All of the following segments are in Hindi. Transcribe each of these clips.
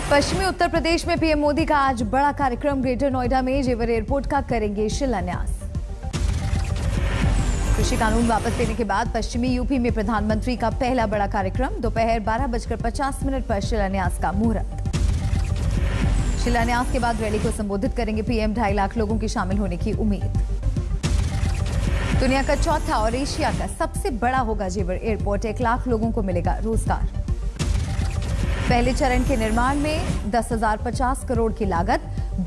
पश्चिमी उत्तर प्रदेश में पीएम मोदी का आज बड़ा कार्यक्रम। ग्रेटर नोएडा में जेवर एयरपोर्ट का करेंगे शिलान्यास। कृषि कानून वापस लेने के बाद पश्चिमी यूपी में प्रधानमंत्री का पहला बड़ा कार्यक्रम। दोपहर 12:50 पर शिलान्यास का मुहूर्त। शिलान्यास के बाद रैली को संबोधित करेंगे पीएम। 2.5 लाख लोगों के शामिल होने की उम्मीद। दुनिया का चौथा और एशिया का सबसे बड़ा होगा जेवर एयरपोर्ट। 1 लाख लोगों को मिलेगा रोजगार। पहले चरण के निर्माण में 10,050 करोड़ की लागत,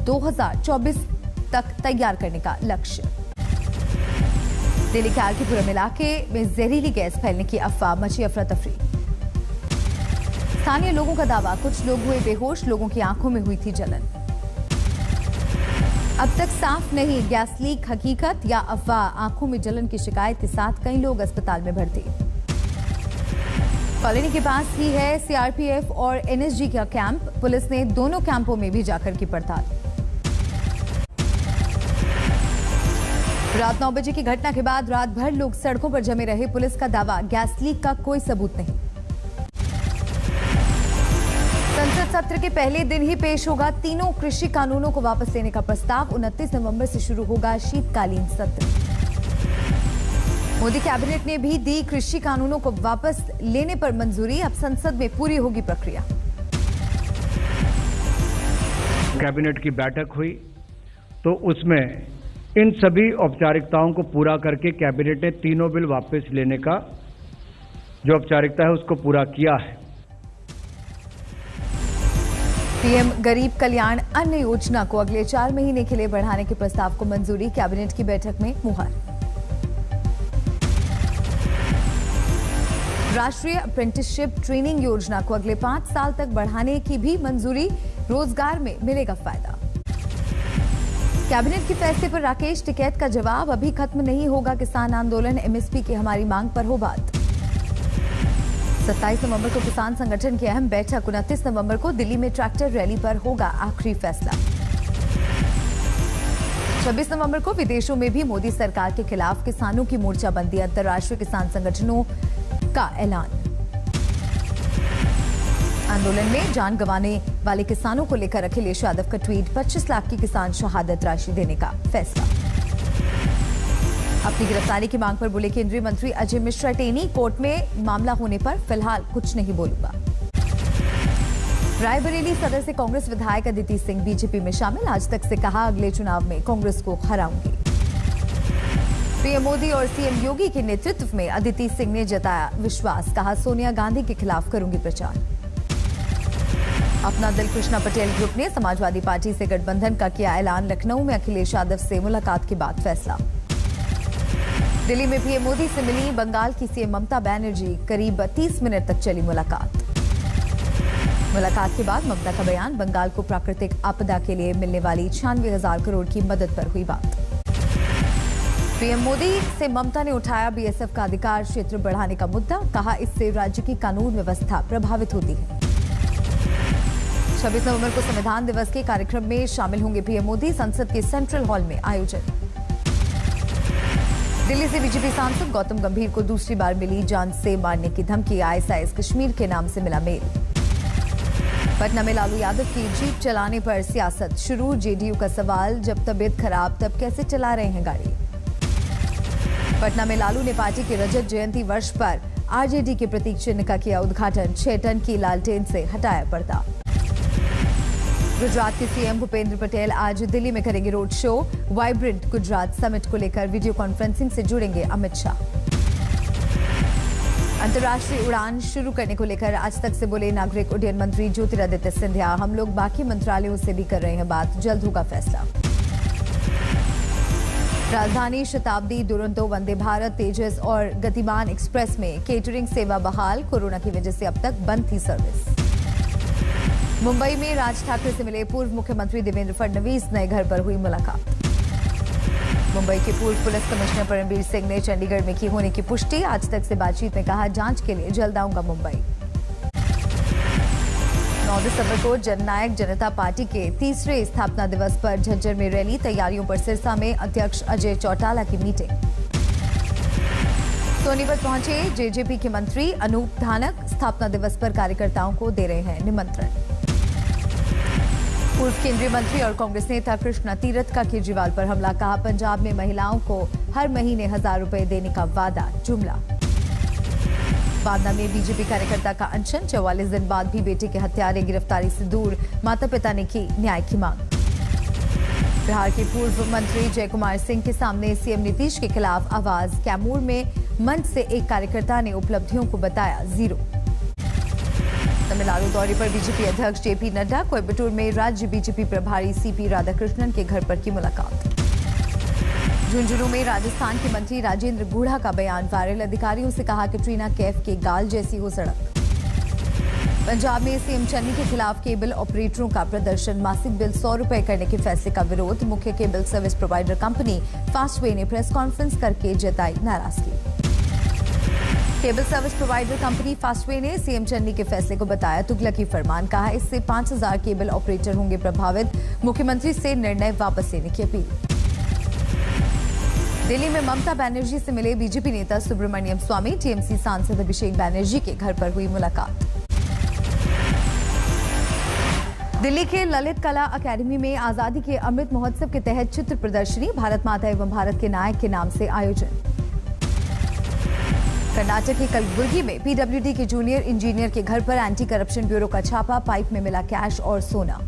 2024 तक तैयार करने का लक्ष्य। दिल्ली के आरकेपुरम इलाके में जहरीली गैस फैलने की अफवाह, मची अफरा तफरी। स्थानीय लोगों का दावा, कुछ लोग हुए बेहोश, लोगों की आंखों में हुई थी जलन। अब तक साफ नहीं गैस लीक हकीकत या अफवाह। आंखों में जलन की शिकायत के साथ कई लोग अस्पताल में भर्ती। कॉलोनी के पास ही है सीआरपीएफ और एनएसजी का कैंप। पुलिस ने दोनों कैंपों में भी जाकर की पड़ताल। रात 9 बजे की घटना के बाद रात भर लोग सड़कों पर जमे रहे। पुलिस का दावा, गैस लीक का कोई सबूत नहीं। संसद सत्र के पहले दिन ही पेश होगा तीनों कृषि कानूनों को वापस लेने का प्रस्ताव। 29 नवंबर से शुरू होगा शीतकालीन सत्र। मोदी कैबिनेट ने भी दी कृषि कानूनों को वापस लेने पर मंजूरी। अब संसद में पूरी होगी प्रक्रिया। कैबिनेट की बैठक हुई तो उसमें इन सभी औपचारिकताओं को पूरा करके कैबिनेट ने तीनों बिल वापस लेने का जो औपचारिकता है उसको पूरा किया है। पीएम गरीब कल्याण अन्न योजना को अगले 4 महीने के लिए बढ़ाने के प्रस्ताव को मंजूरी। कैबिनेट की बैठक में मुहर। राष्ट्रीय अप्रेंटिसशिप ट्रेनिंग योजना को अगले 5 साल तक बढ़ाने की भी मंजूरी। रोजगार में मिलेगा फायदा। कैबिनेट के फैसले पर राकेश टिकैत का जवाब, अभी खत्म नहीं होगा किसान आंदोलन। एमएसपी की हमारी मांग पर हो बात। 27 नवंबर को किसान संगठन की अहम बैठक। 29 नवंबर को दिल्ली में ट्रैक्टर रैली पर होगा आखिरी फैसला। 26 नवंबर को विदेशों में भी मोदी सरकार के खिलाफ किसानों की मोर्चाबंदी। अंतर्राष्ट्रीय किसान संगठनों का ऐलान। आंदोलन में जान गंवाने वाले किसानों को लेकर अखिलेश यादव का ट्वीट। 25 लाख की किसान शहादत राशि देने का फैसला। अपनी गिरफ्तारी की मांग पर बोले केंद्रीय मंत्री अजय मिश्रा टेनी। कोर्ट में मामला होने पर फिलहाल कुछ नहीं बोलूंगा। रायबरेली सदर से कांग्रेस विधायक अदिति सिंह बीजेपी में शामिल। आज तक से कहा, अगले चुनाव में कांग्रेस को हराऊंगी। पीएम मोदी और सीएम योगी के नेतृत्व में अदिति सिंह ने जताया विश्वास। कहा, सोनिया गांधी के खिलाफ करूंगी प्रचार। अपना दल कृष्णा पटेल ग्रुप ने समाजवादी पार्टी से गठबंधन का किया ऐलान। लखनऊ में अखिलेश यादव से मुलाकात के बाद फैसला। दिल्ली में पीएम मोदी से मिली बंगाल की सीएम ममता बनर्जी। करीब 30 मिनट तक चली मुलाकात। मुलाकात के बाद ममता का बयान, बंगाल को प्राकृतिक आपदा के लिए मिलने वाली 96,000 करोड़ की मदद पर हुई बात। पीएम मोदी से ममता ने उठाया बीएसएफ का अधिकार क्षेत्र बढ़ाने का मुद्दा। कहा, इससे राज्य की कानून व्यवस्था प्रभावित होती है। 26 नवंबर को संविधान दिवस के कार्यक्रम में शामिल होंगे पीएम मोदी। संसद के सेंट्रल हॉल में आयोजन। दिल्ली से बीजेपी सांसद गौतम गंभीर को दूसरी बार मिली जान से मारने की धमकी। आईएसआईएस कश्मीर के नाम से मिला मेल। पटना में लालू यादव की जीप चलाने पर सियासत शुरू। जेडीयू का सवाल, जब तबीयत खराब तब कैसे चला रहे हैं गाड़ी। पटना में लालू ने पार्टी के रजत जयंती वर्ष पर आरजेडी के प्रतीक चिन्ह का किया उद्घाटन। 6 टन की लालटेन से हटाया पर्दा। गुजरात के सीएम भूपेंद्र पटेल आज दिल्ली में करेंगे road show. Vibrant Gujarat summit को लेकर वीडियो कॉन्फ्रेंसिंग से जुड़ेंगे अमित शाह। अंतर्राष्ट्रीय उड़ान शुरू करने को लेकर आज तक से बोले नागरिक उड्डयन मंत्री ज्योतिरादित्य सिंधिया। हम लोग बाकी मंत्रालयों से भी कर रहे हैं बात, जल्द होगा फैसला। राजधानी शताब्दी, दुरंतो, वंदे भारत, तेजस और गतिमान एक्सप्रेस में केटरिंग सेवा बहाल। कोरोना की वजह से अब तक बंद थी सर्विस। मुंबई में राज ठाकरे से मिले पूर्व मुख्यमंत्री देवेंद्र फडणवीस। नए घर पर हुई मुलाकात। मुंबई के पूर्व पुलिस कमिश्नर परमबीर सिंह ने चंडीगढ़ में की होने की पुष्टि। आज तक से बातचीत में कहा, जांच के लिए जल्द आऊंगा मुंबई। 9 दिसंबर को जननायक जनता पार्टी के 3रे स्थापना दिवस पर झज्जर में रैली। तैयारियों पर सिरसा में अध्यक्ष अजय चौटाला की मीटिंग। सोनीपत पहुंचे जेजेपी के मंत्री अनूप धानक। स्थापना दिवस पर कार्यकर्ताओं को दे रहे हैं निमंत्रण। पूर्व केंद्रीय मंत्री और कांग्रेस नेता कृष्णा तीरथ का केजरीवाल पर हमला, कहा पंजाब में महिलाओं को हर महीने 1000 रुपए देने का वादा, जुमला। बांदा में बीजेपी कार्यकर्ता का अनशन, 44 दिन बाद भी बेटे के हत्यारे गिरफ्तारी से दूर, माता पिता ने की न्याय की मांग। बिहार के पूर्व मंत्री जय कुमार सिंह के सामने सीएम नीतीश के खिलाफ आवाज, कैमूर में मंच से एक कार्यकर्ता ने उपलब्धियों को बताया जीरो। तमिलनाडु दौरे पर बीजेपी अध्यक्ष जेपी नड्डा, कोयम्बटूर में राज्य बीजेपी प्रभारी सीपी राधाकृष्णन के घर पर की मुलाकात। झुंझुनू में राजस्थान के मंत्री राजेंद्र गूढ़ा का बयान वायरल, अधिकारियों से कहा कैटरीना कैफ के गाल जैसी हो सड़क। पंजाब में सीएम चन्नी के खिलाफ केबल ऑपरेटरों का प्रदर्शन, मासिक बिल 100 रुपए करने के फैसले का विरोध, मुख्य cable service provider company Fastway ने प्रेस कॉन्फ्रेंस करके जताई नाराजगी। Cable service provider company Fastway ने सीएम चन्नी के फैसले को बताया तुगलकी फरमान, कहा इससे 5000 केबल ऑपरेटर होंगे प्रभावित, मुख्यमंत्री से निर्णय वापस लेने की अपील। दिल्ली में ममता बनर्जी से मिले बीजेपी नेता सुब्रमण्यम स्वामी, टीएमसी सांसद अभिषेक बनर्जी के घर पर हुई मुलाकात। दिल्ली के ललित कला अकादमी में आजादी के अमृत महोत्सव के तहत चित्र प्रदर्शनी, भारत माता एवं भारत के नायक के नाम से आयोजन। कर्नाटक के कलबुर्गी में पीडब्ल्यूडी के जूनियर इंजीनियर के घर पर एंटी करप्शन ब्यूरो का छापा, पाइप में मिला कैश और सोना।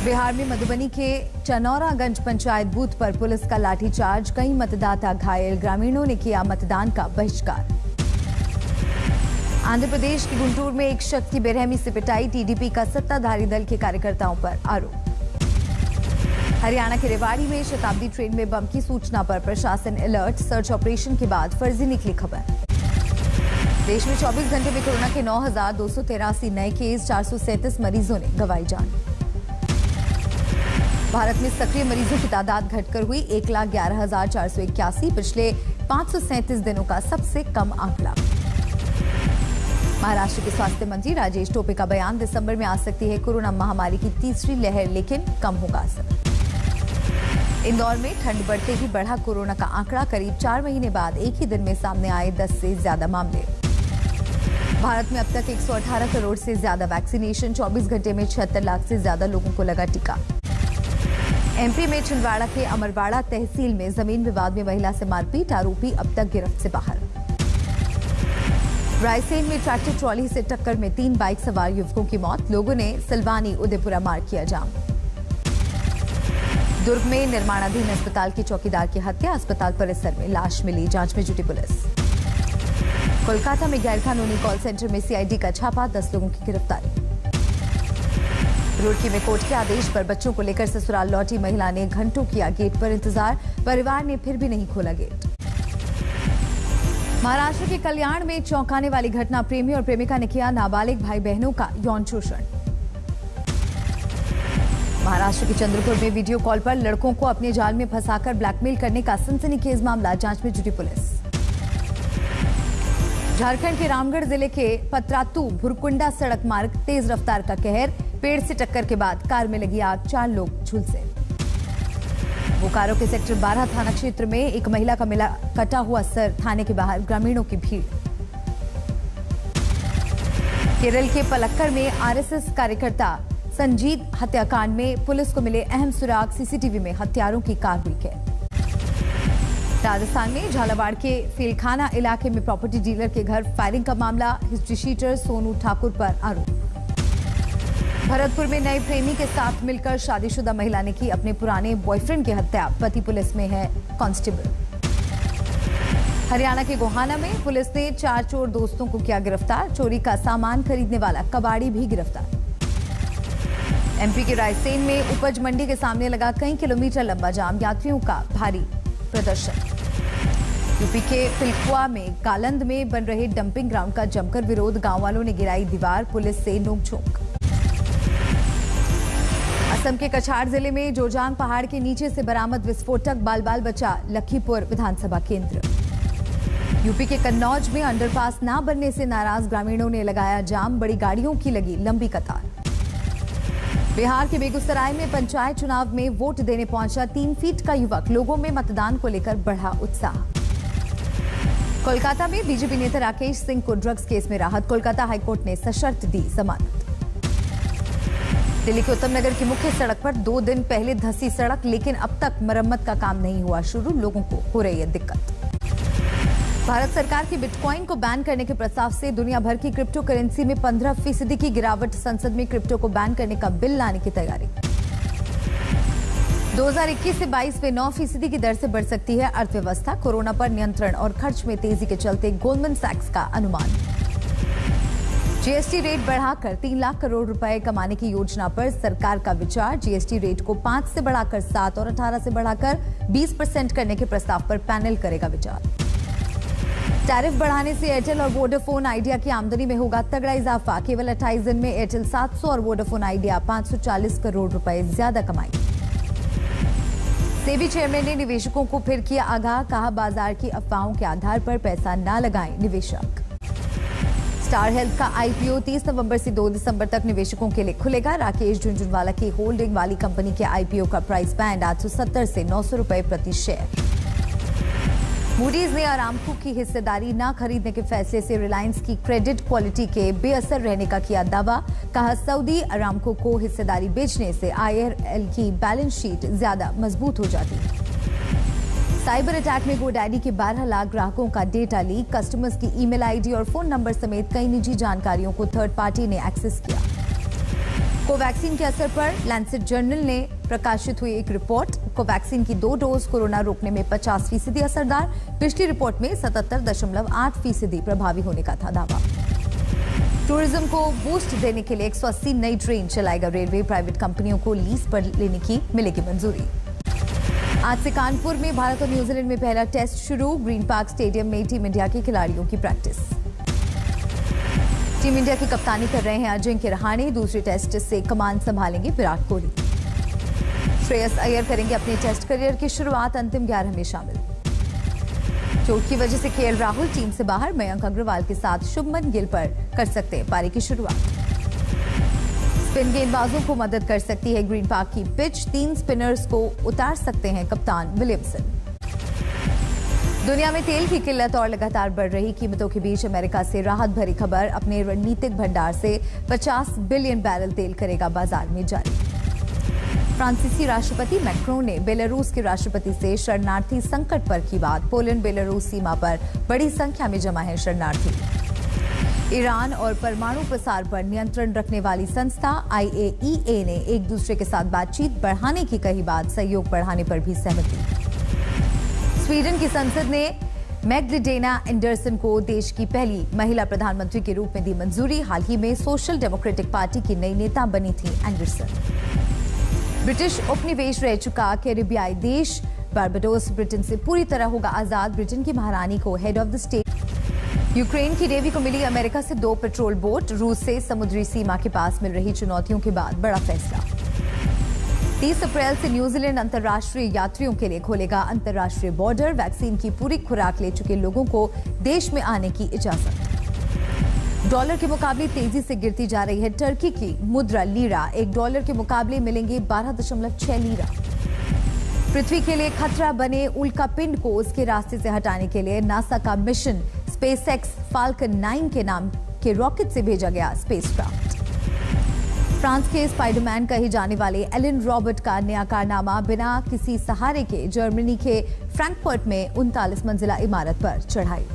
बिहार में मधुबनी के चनौरागंज पंचायत बूथ पर पुलिस का लाठीचार्ज, कई मतदाता घायल, ग्रामीणों ने किया मतदान का बहिष्कार। आंध्र प्रदेश के गुंटूर में एक शख्स की बेरहमी से पिटाई, टीडीपी का सत्ताधारी दल के कार्यकर्ताओं पर आरोप। हरियाणा के रेवाड़ी में शताब्दी ट्रेन में बम की सूचना पर प्रशासन अलर्ट, सर्च ऑपरेशन के बाद फर्जी निकली खबर। देश में 24 घंटे में कोरोना के 9283 नए केस, 437 मरीजों ने गंवाई जान। भारत में सक्रिय मरीजों की तादाद घटकर हुई 1,11,481, पिछले 537 दिनों का सबसे कम आंकड़ा। महाराष्ट्र के स्वास्थ्य मंत्री राजेश टोपे का बयान, दिसंबर में आ सकती है कोरोना महामारी की तीसरी लहर, लेकिन कम होगा असर। इंदौर में ठंड बढ़ते ही बढ़ा कोरोना का आंकड़ा, करीब 4 महीने बाद एक ही दिन में सामने आए 10 से ज्यादा मामले। भारत में अब तक 118 करोड़ से ज्यादा वैक्सीनेशन, 24 घंटे में 76 लाख से ज्यादा लोगों को लगा टीका। एमपी में छिंदवाड़ा के अमरवाड़ा तहसील में जमीन विवाद में महिला से मारपीट, आरोपी अब तक गिरफ्त से बाहर। रायसेन में ट्रैक्टर ट्रॉली से टक्कर में 3 बाइक सवार युवकों की मौत, लोगों ने सिलवानी उदयपुरा मार्ग किया जाम। दुर्ग में निर्माणाधीन अस्पताल के चौकीदार की हत्या, अस्पताल परिसर में लाश मिली, जांच में जुटी पुलिस। कोलकाता में गैरकानूनी कॉल सेंटर में सीआईडी का छापा, 10 लोगों की गिरफ्तारी। रुड़की में कोर्ट के आदेश पर बच्चों को लेकर ससुराल लौटी महिला ने घंटों किया गेट पर इंतजार, परिवार ने फिर भी नहीं खोला गेट। महाराष्ट्र के कल्याण में चौंकाने वाली घटना, प्रेमी और प्रेमिका ने किया नाबालिग भाई बहनों का यौन शोषण। महाराष्ट्र के चंद्रपुर में वीडियो कॉल पर लड़कों को अपने जाल में फंसाकर ब्लैकमेल करने का सनसनीखेज मामला, जांच में जुटी पुलिस। झारखंड के रामगढ़ जिले के पतरातू भुरकुंडा सड़क मार्ग, तेज रफ्तार का कहर, पेड़ से टक्कर के बाद कार में लगी आग, 4 लोग झुलसे। बोकारो के सेक्टर 12 थाना क्षेत्र में एक महिला का मिला कटा हुआ सर, थाने के बाहर ग्रामीणों की भीड़। केरल के पलक्कड़ में आरएसएस कार्यकर्ता संजीत हत्याकांड में पुलिस को मिले अहम सुराग, सीसीटीवी में हत्यारों की कार हुई कैद। राजस्थान में झालावाड़ के फेलखाना इलाके में प्रॉपर्टी डीलर के घर फायरिंग का मामला, हिस्ट्री शीटर सोनू ठाकुर पर आरोप। भरतपुर में नए प्रेमी के साथ मिलकर शादीशुदा महिला ने की अपने पुराने बॉयफ्रेंड की हत्या, पति पुलिस में है कांस्टेबल। हरियाणा के गोहाना में पुलिस ने 4 चोर दोस्तों को किया गिरफ्तार, चोरी का सामान खरीदने वाला कबाड़ी भी गिरफ्तार। एमपी के रायसेन में उपज मंडी के सामने लगा कई किलोमीटर लंबा जाम, यात्रियों का भारी प्रदर्शन। यूपी के पिलखुआ में कालंद में बन रहे डंपिंग ग्राउंड का जमकर विरोध, गांव वालों ने गिराई दीवार, पुलिस से नोकझोंक। असम के कछाड़ जिले में जोजांग पहाड़ के नीचे से बरामद विस्फोटक, बाल बचा लखीपुर विधानसभा केंद्र। यूपी के कन्नौज में अंडरपास न बनने से नाराज ग्रामीणों ने लगाया जाम, बड़ी गाड़ियों की लगी लंबी कतार। बिहार के बेगूसराय में पंचायत चुनाव में वोट देने पहुंचा 3 फीट का युवक, लोगों में मतदान को लेकर बढ़ा उत्साह। कोलकाता में बीजेपी नेता राकेश सिंह को ड्रग्स केस में राहत, कोलकाता हाईकोर्ट ने सशर्त दी जमानत। दिल्ली के उत्तम नगर की मुख्य सड़क पर 2 दिन पहले धंसी सड़क, लेकिन अब तक मरम्मत का काम नहीं हुआ शुरू। लोगों को हो रही है दिक्कत। भारत सरकार की बिटकॉइन को बैन करने के प्रस्ताव से दुनिया भर की क्रिप्टो करेंसी में 15% की गिरावट। संसद में क्रिप्टो को बैन करने का बिल लाने की तैयारी। 2021 से 22 में 9% की दर से बढ़ सकती है अर्थव्यवस्था। कोरोना पर नियंत्रण और खर्च में तेजी के चलते गोल्डमैन सैक्स का अनुमान। जीएसटी रेट बढ़ाकर 3 लाख करोड़ रुपए कमाने की योजना पर सरकार का विचार। जीएसटी रेट को 5 से बढ़ाकर 7 और 18 से बढ़ाकर 20% करने के प्रस्ताव पर पैनल करेगा विचार। टैरिफ बढ़ाने से एयरटेल और वोडाफोन आइडिया की आमदनी में होगा तगड़ा इजाफा। केवल 28 दिन में एयरटेल 700 और वोडाफोन आइडिया 540 करोड़ रुपए ज्यादा कमाई। सेबी चेयरमैन ने निवेशकों को फिर किया आगाह, कहा बाजार की अफवाहों के आधार पर पैसा न लगाएं निवेशक। स्टार हेल्थ का आईपीओ 30 नवंबर से 2 दिसंबर तक निवेशकों के लिए खुलेगा। राकेश झुनझुनवाला की होल्डिंग वाली कंपनी के आईपीओ का प्राइस बैंड 870 से 900 रुपए प्रति शेयर। मूडीज ने अरामको की हिस्सेदारी न खरीदने के फैसले से रिलायंस की क्रेडिट क्वालिटी के बेअसर रहने का किया दावा। कहा सऊदी अरामको को हिस्सेदारी बेचने से आईआरएल की बैलेंस शीट ज्यादा मजबूत हो जाती है। साइबर अटैक में गोडैडी के 12 लाख ग्राहकों का डेटा लीक। कस्टमर्स की ईमेल आईडी और फोन नंबर समेत कई निजी जानकारियों को थर्ड पार्टी ने एक्सेस किया। कोवैक्सीन के असर पर लैंसेट जर्नल ने प्रकाशित हुई एक रिपोर्ट। कोवैक्सीन की 2 डोज कोरोना रोकने में 50% असरदार। पिछली रिपोर्ट में 77.8% प्रभावी होने का था दावा। टूरिज्म को बूस्ट देने के लिए 180 नई ट्रेन चलाएगा रेलवे। प्राइवेट कंपनियों को लीज पर लेने की मिलेगी मंजूरी। आज से कानपुर में भारत और न्यूजीलैंड में पहला टेस्ट शुरू। ग्रीन पार्क स्टेडियम में टीम इंडिया के खिलाड़ियों की प्रैक्टिस। टीम इंडिया की कप्तानी कर रहे हैं अजिंक्य रहाणे। दूसरे टेस्ट से कमान संभालेंगे विराट कोहली। श्रेयस अय्यर करेंगे अपने टेस्ट करियर की शुरुआत। अंतिम 11 में शामिल। चोट की वजह से केएल राहुल टीम से बाहर। मयंक अग्रवाल के साथ शुभमन गिल पर कर सकते हैं पारी की शुरुआत। स्पिन गेंदबाजों को मदद कर सकती है ग्रीन पार्क की पिच। 3 स्पिनर्स को उतार सकते हैं कप्तान विलियमसन। दुनिया में तेल की किल्लत और लगातार बढ़ रही कीमतों के बीच अमेरिका से राहत भरी खबर। अपने रणनीतिक भंडार से 50 बिलियन बैरल तेल करेगा बाजार में जारी। फ्रांसीसी राष्ट्रपति मैक्रोन ने बेलारूस के राष्ट्रपति से शरणार्थी संकट पर की बात। पोलैंड बेलारूस सीमा पर बड़ी संख्या में जमा है शरणार्थी। ईरान और परमाणु प्रसार पर नियंत्रण रखने वाली संस्था IAEA ने एक दूसरे के साथ बातचीत बढ़ाने की कही बात। सहयोग बढ़ाने पर भी सहमति। स्वीडन की संसद ने मैग्डलेना एंडरसन को देश की पहली महिला प्रधानमंत्री के रूप में दी मंजूरी। हाल ही में सोशल डेमोक्रेटिक पार्टी की नई नेता बनी थी एंडरसन। ब्रिटिश उपनिवेश रह चुका कैरिबियाई देश बारबाडोस ब्रिटेन से पूरी तरह होगा आजाद। ब्रिटेन की महारानी को head of the state. Ukraine की नेवी को मिली अमेरिका से 2 पेट्रोल बोट। रूस से समुद्री सीमा के पास मिल रही चुनौतियों के बाद बड़ा फैसला। 30 अप्रैल से न्यूजीलैंड अंतर्राष्ट्रीय यात्रियों के लिए खोलेगा अंतर्राष्ट्रीय बॉर्डर। वैक्सीन की पूरी खुराक ले चुके लोगों को देश में आने की इजाजत। डॉलर के मुकाबले तेजी से गिरती जा रही है टर्की की मुद्रा लीरा। $1 के मुकाबले मिलेंगे 12.6 लीरा। पृथ्वी के लिए खतरा बने उल्का पिंड को उसके रास्ते से हटाने के लिए नासा का मिशन स्पेसएक्स फाल्कन 9 के नाम के रॉकेट से भेजा गया स्पेसक्राफ्ट। फ्रांस के स्पाइडरमैन कहे जाने वाले एलन रॉबर्ट का नया कारनामा। बिना किसी सहारे के जर्मनी के फ्रैंकफर्ट में 39 मंजिला इमारत पर चढ़ाई।